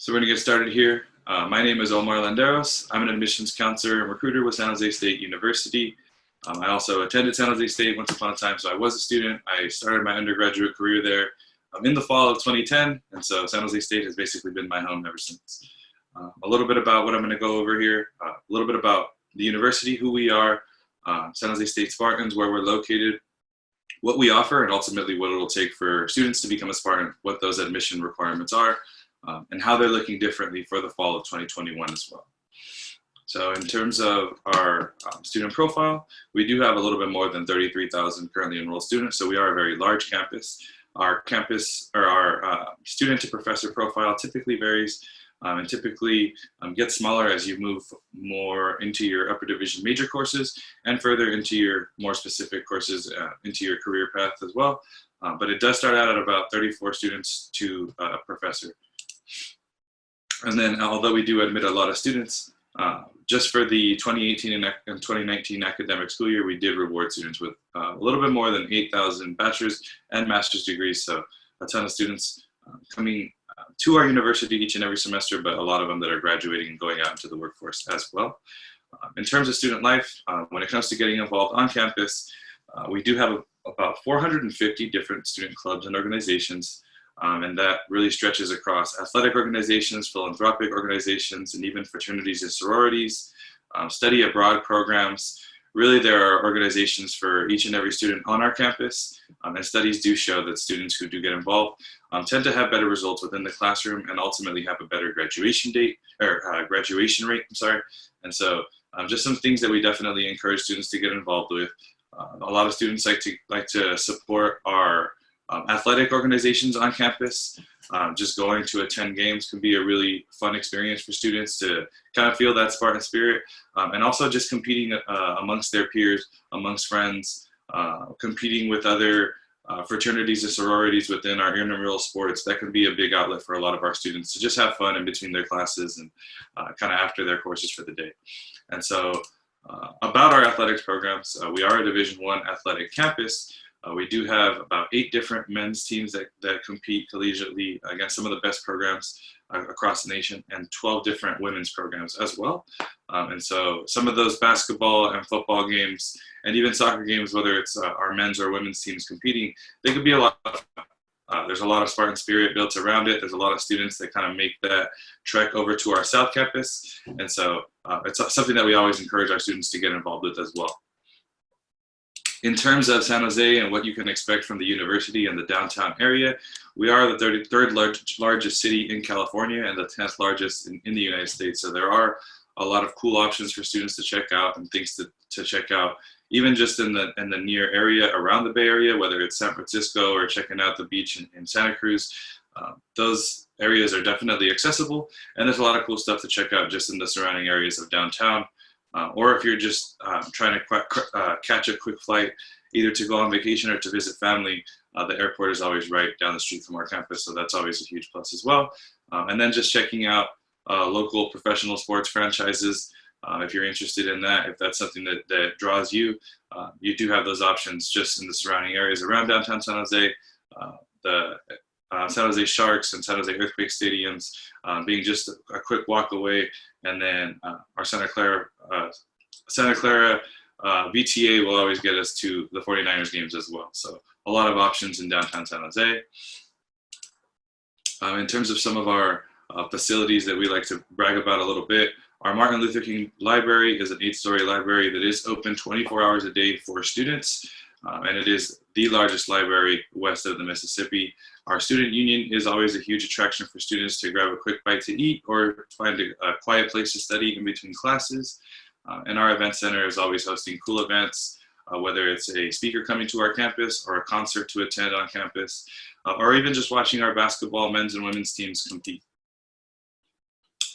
So we're going to get started here. My name is Omar Landeros. I'm an admissions counselor and recruiter with San Jose State University. I also attended San Jose State once upon a time, so I was a student. I started my undergraduate career there in the fall of 2010, and so San Jose State has basically been my home ever since. A little bit about what I'm going to go over here, a little bit about the university, who we are, San Jose State Spartans, where we're located, what we offer, and ultimately what it'll take for students to become a Spartan, what those admission requirements are, and how they're looking differently for the fall of 2021 as well. So in terms of our student profile, we do have a little bit more than 33,000 currently enrolled students, so we are a very large campus. Our campus, or our student to professor profile typically varies and typically gets smaller as you move more into your upper division major courses and further into your more specific courses into your career path as well. But it does start out at about 34 students to a professor. And then although we do admit a lot of students, just for the 2018 and 2019 academic school year, we did reward students with a little bit more than 8,000 bachelor's and master's degrees. So a ton of students coming to our university each and every semester, but a lot of them that are graduating and going out into the workforce as well. In terms of student life, when it comes to getting involved on campus, we do have about 450 different student clubs and organizations. And that really stretches across athletic organizations, philanthropic organizations, and even fraternities and sororities, study abroad programs. Really, there are organizations for each and every student on our campus, and studies do show that students who do get involved tend to have better results within the classroom and ultimately have a better graduation rate. And so, just some things that we definitely encourage students to get involved with. A lot of students like to support our athletic organizations on campus. Just going to attend games can be a really fun experience for students to kind of feel that Spartan spirit, and also just competing amongst their peers, amongst friends, competing with other fraternities and sororities within our intramural sports. That can be a big outlet for a lot of our students to just have fun in between their classes and kind of after their courses for the day. And so about our athletics programs, we are a Division I athletic campus. We do have about 8 different men's teams that compete collegiately against some of the best programs across the nation, and 12 different women's programs as well. And so some of those basketball and football games, and even soccer games, whether it's our men's or women's teams competing, they could be a lot of fun. There's a lot of Spartan spirit built around it. There's a lot of students that kind of make that trek over to our South Campus. And so it's something that we always encourage our students to get involved with as well. In terms of San Jose and what you can expect from the university and the downtown area, we are the 33rd largest city in California and the 10th largest in the United States. So there are a lot of cool options for students to check out and things to check out, even just in the near area around the Bay Area, whether it's San Francisco or checking out the beach in Santa Cruz. Those areas are definitely accessible, and there's a lot of cool stuff to check out just in the surrounding areas of downtown. Or if you're just trying to catch a quick flight, either to go on vacation or to visit family, the airport is always right down the street from our campus, so that's always a huge plus as well. And then just checking out local professional sports franchises, if you're interested in that, if that's something that draws you, you do have those options just in the surrounding areas around downtown San Jose. The San Jose Sharks and San Jose Earthquake stadiums being just a quick walk away, and then our Santa Clara VTA will always get us to the 49ers games as well. So a lot of options in downtown San Jose. In terms of some of our facilities that we like to brag about a little bit, our Martin Luther King Library is an 8-story library that is open 24 hours a day for students. And it is the largest library west of the Mississippi. Our student union is always a huge attraction for students to grab a quick bite to eat or find a quiet place to study in between classes. And our event center is always hosting cool events, whether it's a speaker coming to our campus or a concert to attend on campus, or even just watching our basketball men's and women's teams compete.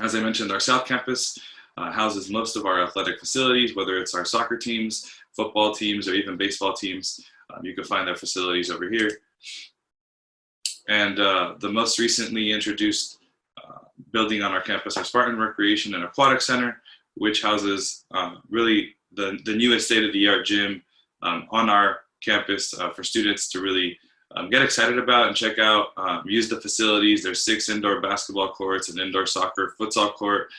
As I mentioned, our South Campus houses most of our athletic facilities, whether it's our soccer teams, football teams, or even baseball teams. You can find their facilities over here. And the most recently introduced building on our campus, our Spartan Recreation and Aquatic Center, which houses really the newest state-of-the-art gym on our campus for students to really get excited about and check out. Use the facilities. There's 6 indoor basketball courts, an indoor soccer, futsal court,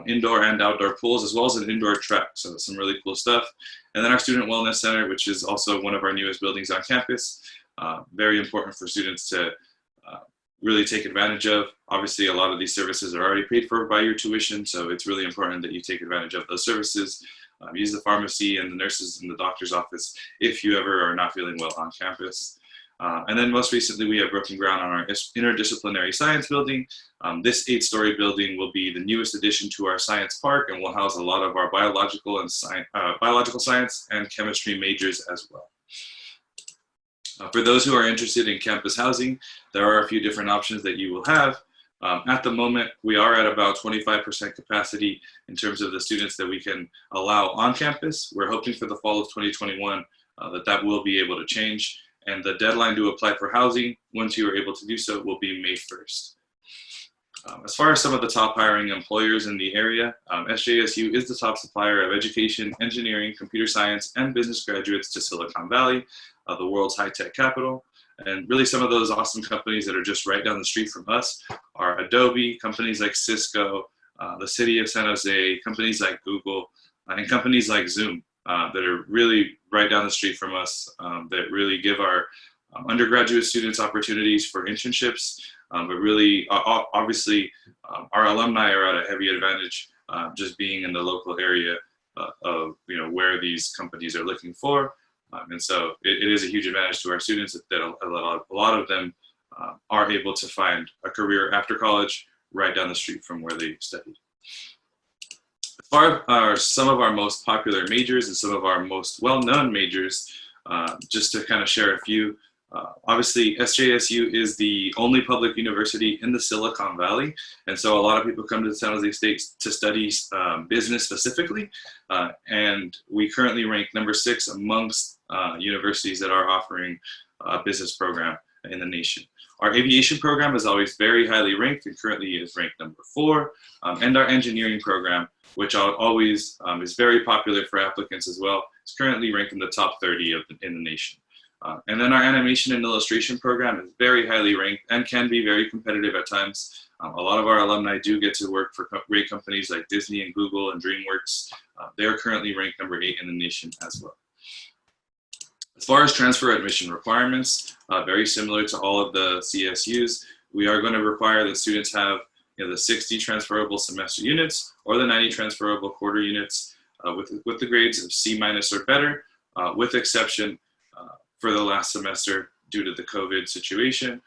indoor and outdoor pools, as well as an indoor track. So some really cool stuff. And then our Student Wellness Center, which is also one of our newest buildings on campus. Very important for students to really take advantage of. Obviously, a lot of these services are already paid for by your tuition, so it's really important that you take advantage of those services. Use the pharmacy and the nurses in the doctor's office if you ever are not feeling well on campus. And then most recently, we have broken ground on our interdisciplinary science building. This 8-story building will be the newest addition to our science park and will house a lot of our biological science and chemistry majors as well. For those who are interested in campus housing, there are a few different options that you will have. At the moment, we are at about 25% capacity in terms of the students that we can allow on campus. We're hoping for the fall of 2021 that will be able to change. And the deadline to apply for housing, once you are able to do so, will be May 1st. As far as some of the top hiring employers in the area, SJSU is the top supplier of education, engineering, computer science, and business graduates to Silicon Valley, the world's high-tech capital. And really some of those awesome companies that are just right down the street from us are Adobe, companies like Cisco, the city of San Jose, companies like Google, and companies like Zoom that are really right down the street from us, that really give our undergraduate students opportunities for internships. But really, obviously, our alumni are at a heavy advantage just being in the local area of where these companies are looking for. And so it is a huge advantage to our students that a lot of them are able to find a career after college right down the street from where they studied. As far as some of our most popular majors and some of our most well-known majors, just to kind of share a few, obviously SJSU is the only public university in the Silicon Valley. And so a lot of people come to San Jose State to study business specifically. And we currently rank number 6 amongst universities that are offering a business program in the nation. Our aviation program is always very highly ranked and currently is ranked number 4. And our engineering program, which always is very popular for applicants as well, is currently ranked in the top 30 in the nation. And then our animation and illustration program is very highly ranked and can be very competitive at times. A lot of our alumni do get to work for great companies like Disney and Google and DreamWorks. They're currently ranked number 8 in the nation as well. As far as transfer admission requirements, very similar to all of the CSUs, we are going to require that students have the 60 transferable semester units or the 90 transferable quarter units with the grades of C- or better, with exception for the last semester due to the COVID situation.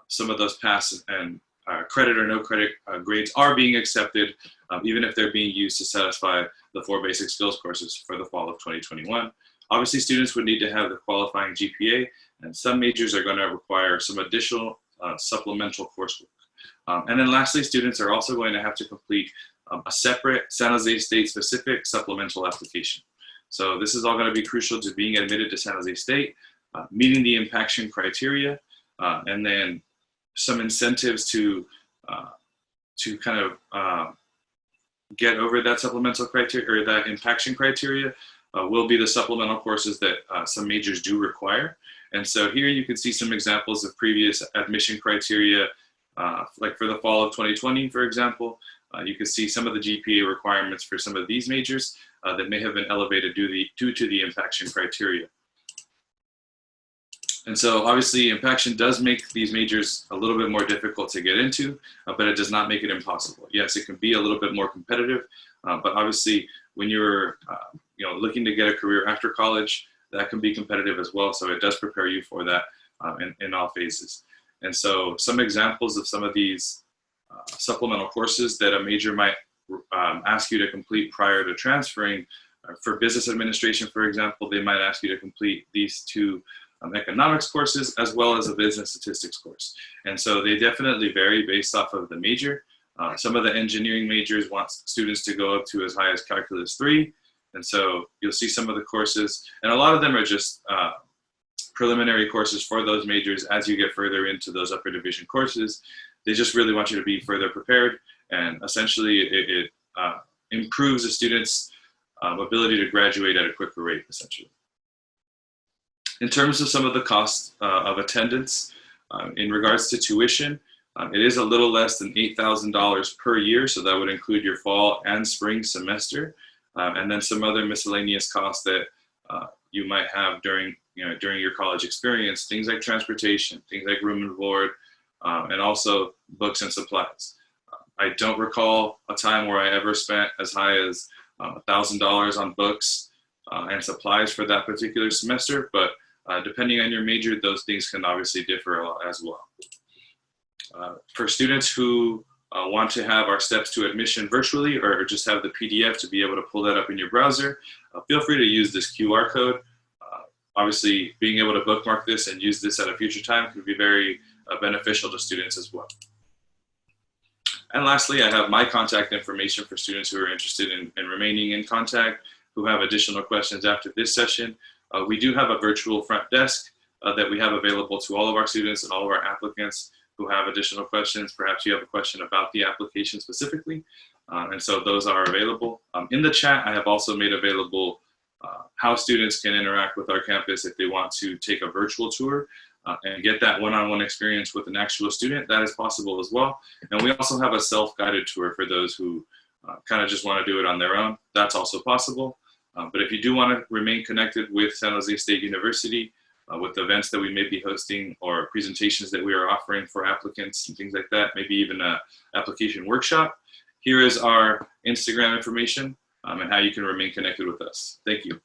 Some of those pass and credit or no credit grades are being accepted, even if they're being used to satisfy the 4 basic skills courses for the fall of 2021. Obviously, students would need to have the qualifying GPA, and some majors are going to require some additional supplemental coursework. And then lastly, students are also going to have to complete a separate San Jose State specific supplemental application. So this is all going to be crucial to being admitted to San Jose State, meeting the impaction criteria, and then some incentives to kind of get over that supplemental criteria or that impaction criteria will be the supplemental courses that some majors do require. And so here you can see some examples of previous admission criteria, like for the fall of 2020, for example. You can see some of the GPA requirements for some of these majors that may have been elevated due to the impaction criteria. And so obviously impaction does make these majors a little bit more difficult to get into, but it does not make it impossible. Yes, it can be a little bit more competitive, but obviously when you're looking to get a career after college, that can be competitive as well. So it does prepare you for that in all phases. And so some examples of some of these supplemental courses that a major might ask you to complete prior to transferring. For business administration, for example, they might ask you to complete these 2 economics courses as well as a business statistics course. And so they definitely vary based off of the major. Some of the engineering majors want students to go up to as high as Calculus 3. And so you'll see some of the courses, and a lot of them are just preliminary courses for those majors. As you get further into those upper division courses, they just really want you to be further prepared. And essentially it improves a student's ability to graduate at a quicker rate, essentially. In terms of some of the costs of attendance, in regards to tuition, it is a little less than $8,000 per year, so that would include your fall and spring semester, and then some other miscellaneous costs that you might have during your college experience, things like transportation, things like room and board, and also books and supplies. I don't recall a time where I ever spent as high as $1,000 on books and supplies for that particular semester, but depending on your major, those things can obviously differ a lot as well. For students who want to have our steps to admission virtually or just have the PDF to be able to pull that up in your browser, feel free to use this QR code. Obviously, being able to bookmark this and use this at a future time can be very beneficial to students as well. And lastly, I have my contact information for students who are interested in remaining in contact, who have additional questions after this session. We do have a virtual front desk that we have available to all of our students and all of our applicants who have additional questions. Perhaps you have a question about the application specifically, and so those are available. In the chat, I have also made available how students can interact with our campus if they want to take a virtual tour and get that one-on-one experience with an actual student. That is possible as well. And we also have a self-guided tour for those who kind of just want to do it on their own. That's also possible. But if you do want to remain connected with San Jose State University, with events that we may be hosting or presentations that we are offering for applicants and things like that, maybe even an application workshop, here is our Instagram information and how you can remain connected with us. Thank you.